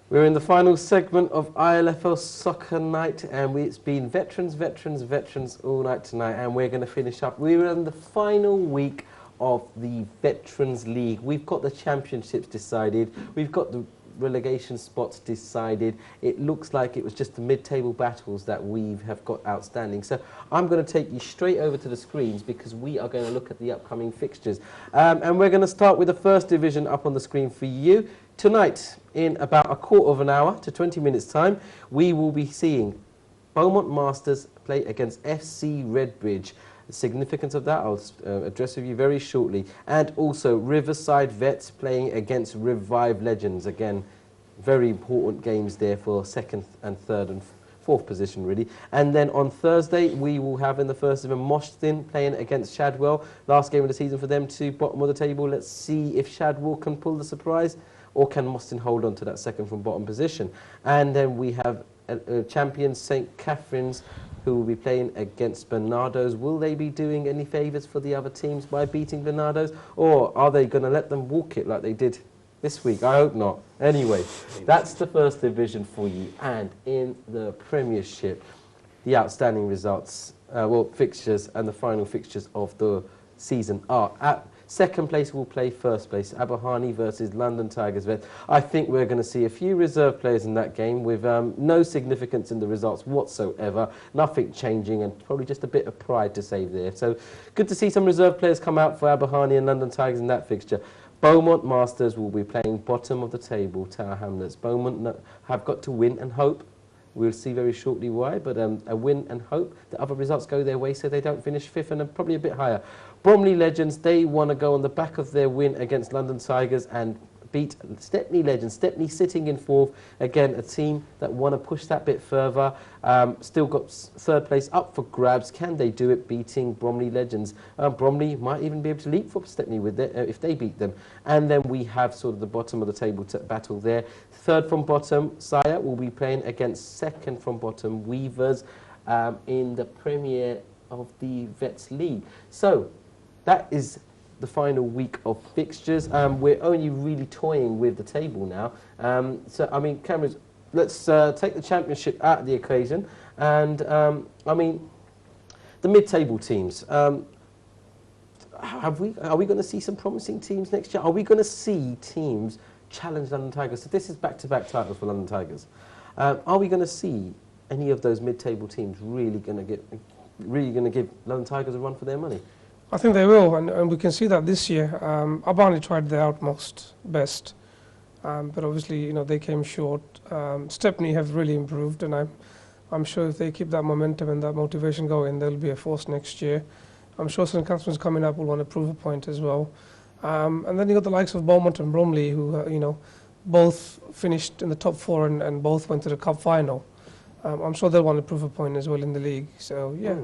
We're in the final segment of ILFL Soccer Night, and it's been veterans, veterans, veterans all night tonight, and we're going to finish up. We're in the final week of the Veterans League. We've got the championships decided. We've got the relegation spots decided. It looks like it was just the mid-table battles that we have got outstanding. So I'm going to take you straight over to the screens because we are going to look at the upcoming fixtures. And we're going to start with the first division up on the screen for you. Tonight, in about a quarter of an hour to 20 minutes time, we will be seeing Beaumont Masters play against FC Redbridge. The significance of that I'll address with you very shortly. And also Riverside Vets playing against Revive Legends. Again, very important games there for second and third and fourth position, really. And then on Thursday, we will have in the first division Mostyn playing against Shadwell. Last game of the season for them too, bottom of the table. Let's see if Shadwell can pull the surprise, or can Mostyn hold on to that second from bottom position. And then we have champion St. Catherine's, who will be playing against Bernardo's. Will they be doing any favours for the other teams by beating Bernardo's? Or are they going to let them walk it like they did this week? I hope not. Anyway, that's the first division for you. And in the Premiership, the outstanding results, fixtures and the final fixtures of the season are at second place will play first place, Aberhanie versus London Tigers Vet. I think we're going to see a few reserve players in that game with no significance in the results whatsoever, nothing changing, and probably just a bit of pride to save there. So good to see some reserve players come out for Aberhanie and London Tigers in that fixture. Beaumont Masters will be playing bottom of the table, Tower Hamlets. Beaumont have got to win and hope. We'll see very shortly why, but a win and hope that other results go their way so they don't finish fifth and probably a bit higher. Bromley Legends, they want to go on the back of their win against London Tigers and beat Stepney Legends. Stepney sitting in fourth. Again, a team that want to push that bit further. Still got third place up for grabs. Can they do it beating Bromley Legends? Bromley might even be able to leapfrog Stepney with it if they beat them. And then we have sort of the bottom of the table battle there. Third from bottom, Sire will be playing against second from bottom, Weavers, in the Premier of the Vets League. So that is the final week of fixtures. We're only really toying with the table now. So, I mean, cameras, let's take the championship out of the equation. And, I mean, the mid-table teams. Are we going to see some promising teams next year? Are we going to see teams challenge London Tigers? So this is back-to-back titles for London Tigers. Are we going to see any of those mid-table teams really going to give London Tigers a run for their money? I think they will, and we can see that this year. Aberhanie tried their utmost best, but obviously, you know, they came short. Stepney have really improved, and I'm sure if they keep that momentum and that motivation going, they'll be a force next year. I'm sure St. Catherine's coming up will want to prove a point as well. And then you got the likes of Beaumont and Bromley, who you know, both finished in the top four and both went to the cup final. I'm sure they'll want to prove a point as well in the league. So yeah,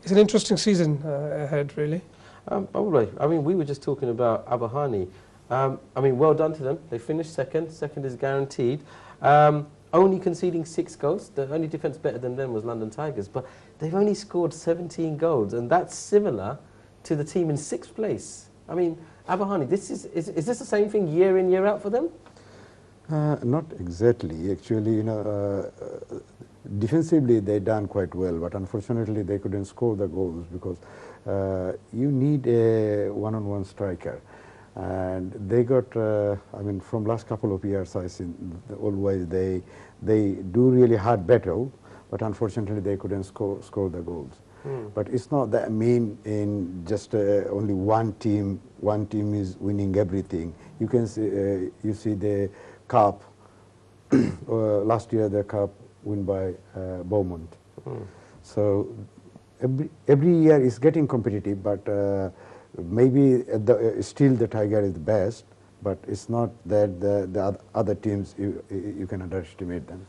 it's an interesting season ahead, really. Probably. I mean, we were just talking about Aberhanie. I mean, well done to them. They finished second. Second is guaranteed. Only conceding 6 goals. The only defence better than them was London Tigers. But they've only scored 17 goals, and that's similar to the team in 6th place. I mean, Aberhanie, is this the same thing year in, year out for them? Not exactly. Actually, you know, defensively they done quite well, but unfortunately they couldn't score the goals because you need a one-on-one striker, and they got. I mean, from last couple of years, I see always they do really hard battle, but unfortunately they couldn't score the goals. But it's not that mean in just only one team. One team is winning everything. You can see you see the cup last year. The cup won by Beaumont. So every year is getting competitive, but maybe still the Tiger is the best, but it's not that the other teams you can underestimate them.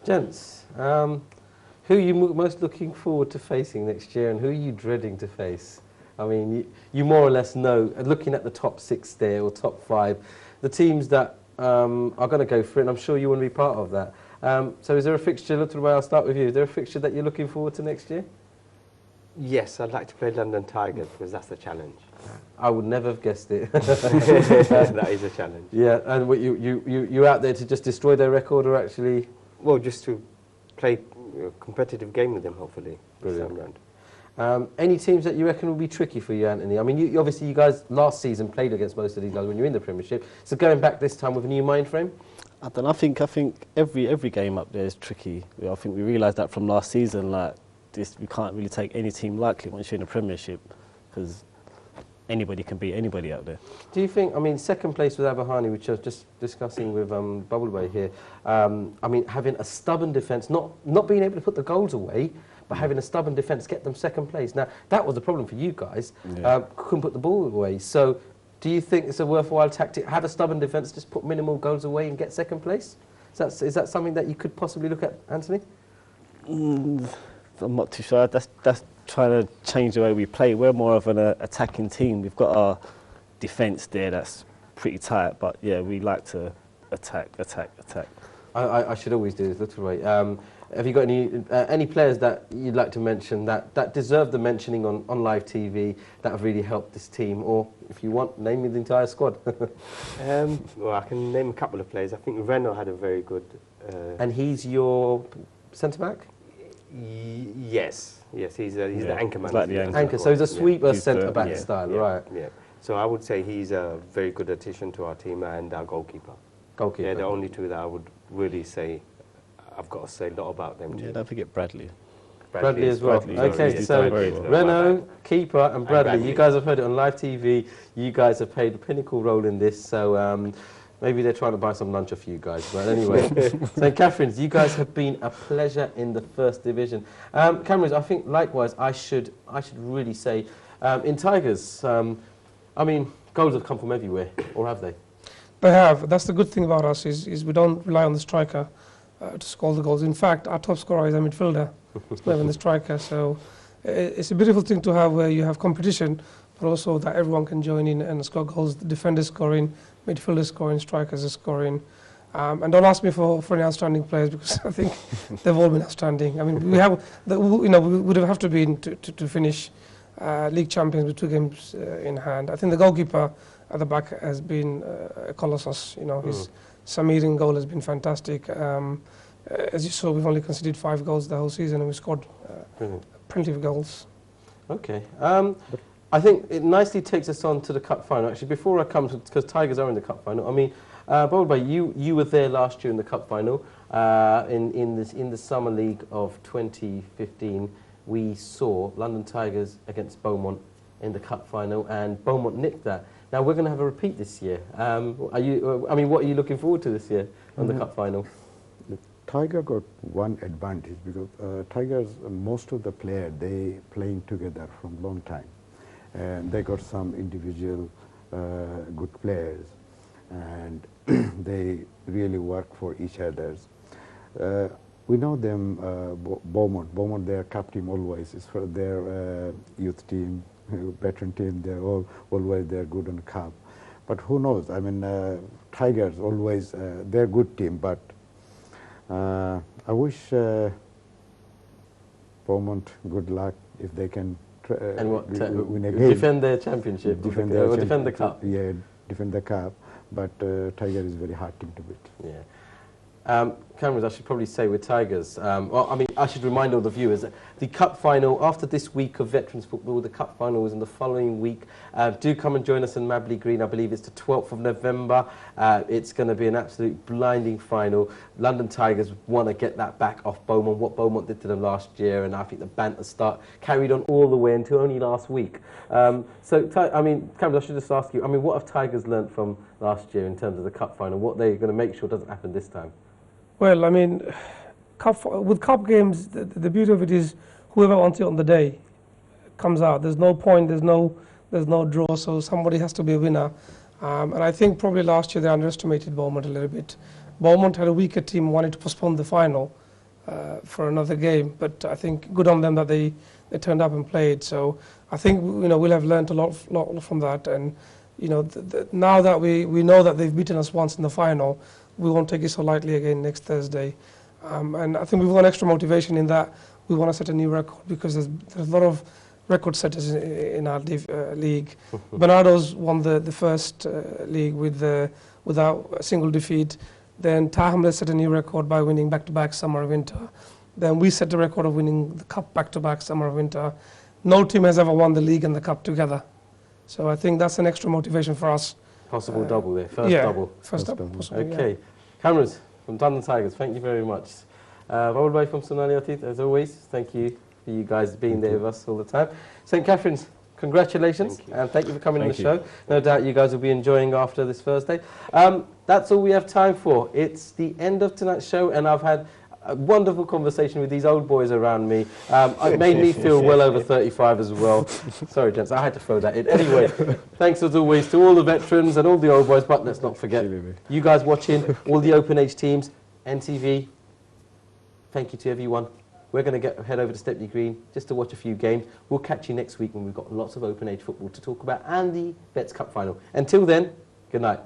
Gents, who are you most looking forward to facing next year, and who are you dreading to face? I mean, you more or less know, looking at the top 6 there, or top 5, the teams that are going to go for it, and I'm sure you want to be part of that. So is there a fixture, look to the way I'll start with you, is there a fixture that you're looking forward to next year? Yes, I'd like to play London Tigers because that's the challenge. I would never have guessed it. That is a challenge. Yeah, and what, you're out there to just destroy their record, or actually? Well, just to play a competitive game with them, hopefully. Brilliant. This time round. Any teams that you reckon will be tricky for you, Anthony? I mean, obviously you guys last season played against most of these guys when you were in the Premiership. So going back this time with a new mind frame? I don't know, I think every game up there is tricky. I think we realised that from last season, like we can't really take any team lightly once you're in the Premiership, because anybody can beat anybody out there. Do you think, I mean, second place with Abahani, which I was just discussing with Bubbleway here, I mean, having a stubborn defence, not being able to put the goals away, but having a stubborn defence get them second place. Now, that was the problem for you guys. Yeah. Couldn't put the ball away. So, do you think it's a worthwhile tactic? Have a stubborn defence, just put minimal goals away and get second place? Is that something that you could possibly look at, Anthony? I'm not too sure. That's trying to change the way we play. We're more of an attacking team. We've got our defence there that's pretty tight, but yeah, we like to attack. I should always do this little way. Have you got any players that you'd like to mention that deserve the mentioning on live TV that have really helped this team? Or if you want, name me the entire squad. Well, I can name a couple of players. I think Renault had a very good... And he's your centre-back? Yes, he's the anchor man. Like the Anchor, so he's a sweeper He's centre-back style, right? Yeah. So I would say he's a very good addition to our team, and our goalkeeper. Goalkeeper. They're the only two that I would really say, I've got to say a lot about them. Yeah, don't forget Bradley. Bradley as well. Bradley, Okay, he's so very well. Renault, keeper, and Bradley. Bradley. You guys have heard it on live TV. You guys have played a pinnacle role in this. So maybe they're trying to buy some lunch off you guys. But anyway, so Catherine, you guys have been a pleasure in the First Division. Cameron, I think likewise. I should really say, in Tigers, I mean, goals have come from everywhere, or have they? They have. That's the good thing about us is we don't rely on the striker to score the goals. In fact, our top scorer is a midfielder, it's not even the striker. So it's a beautiful thing to have where you have competition, but also that everyone can join in and score goals. The defenders scoring, midfielders scoring, strikers are scoring. And don't ask me for any outstanding players, because I think they've all been outstanding. I mean, we would have to be to finish league champions with 2 games in hand. I think the goalkeeper at the back has been a colossus. His Samirin goal has been fantastic. As you saw, we've only conceded 5 goals the whole season, and we scored plenty of goals. Okay. I think it nicely takes us on to the cup final. Actually, before I come to, because Tigers are in the cup final. I mean, Bowlby, you were there last year in the cup final. In the summer league of 2015, we saw London Tigers against Beaumont in the cup final, and Beaumont nicked that. Now we're going to have a repeat this year. I mean, what are you looking forward to this year on the cup final? The Tiger got one advantage, because Tigers, most of the players, they playing together from long time, and they got some individual good players, and they really work for each others. We know them, Beaumont, their cup team always is for their youth team, veteran team. They're always they're good on cup. But who knows? I mean, Tigers always they're a good team. But I wish Beaumont good luck if they can win again. Defend their championship, defend the cup. Yeah, defend the cup. But Tiger is a very hard team to beat. Yeah. Cameron, I should probably say with Tigers, well, I mean, I should remind all the viewers that the cup final, after this week of veterans football, the cup final is in the following week. Do come and join us in Mabley Green. I believe it's the 12th of November. It's going to be an absolute blinding final. London Tigers want to get that back off Beaumont, what Beaumont did to them last year, and I think the banter carried on all the way until only last week. I mean, Cameron, I should just ask you, I mean, what have Tigers learnt from last year in terms of the cup final? What they're going to make sure doesn't happen this time? Well, I mean, with cup games, the beauty of it is whoever wants it on the day comes out. There's no point, there's no draw, so somebody has to be a winner. And I think probably last year they underestimated Beaumont a little bit. Beaumont had a weaker team, wanted to postpone the final for another game, but I think good on them that they turned up and played. So I think we'll have learned a lot from that. And now that we know that they've beaten us once in the final, we won't take it so lightly again next Thursday. And I think we've got extra motivation in that we want to set a new record, because there's a lot of record setters in our league. Bernardo's won the first league without a single defeat. Then Tahamle set a new record by winning back-to-back summer-winter. Then we set the record of winning the cup back-to-back summer-winter. No team has ever won the league and the cup together. So I think that's an extra motivation for us. Possible double there, first double. First double, possibly, Okay. Cameras from London Tigers, thank you very much. Rahul Bhai from Sonali Atit, as always, thank you for you guys being there with us all the time. St. Catherine's, congratulations, and thank you for coming on the show. No doubt you guys will be enjoying after this Thursday. That's all we have time for. It's the end of tonight's show, and I've had a wonderful conversation with these old boys around me. It made me feel well over 35 as well. Sorry, gents, I had to throw that in. Anyway, thanks as always to all the veterans and all the old boys, but let's not forget you guys watching, all the open age teams, NTV, thank you to everyone. We're going to head over to Stepney Green just to watch a few games. We'll catch you next week when we've got lots of open age football to talk about and the Vets Cup final. Until then, good night.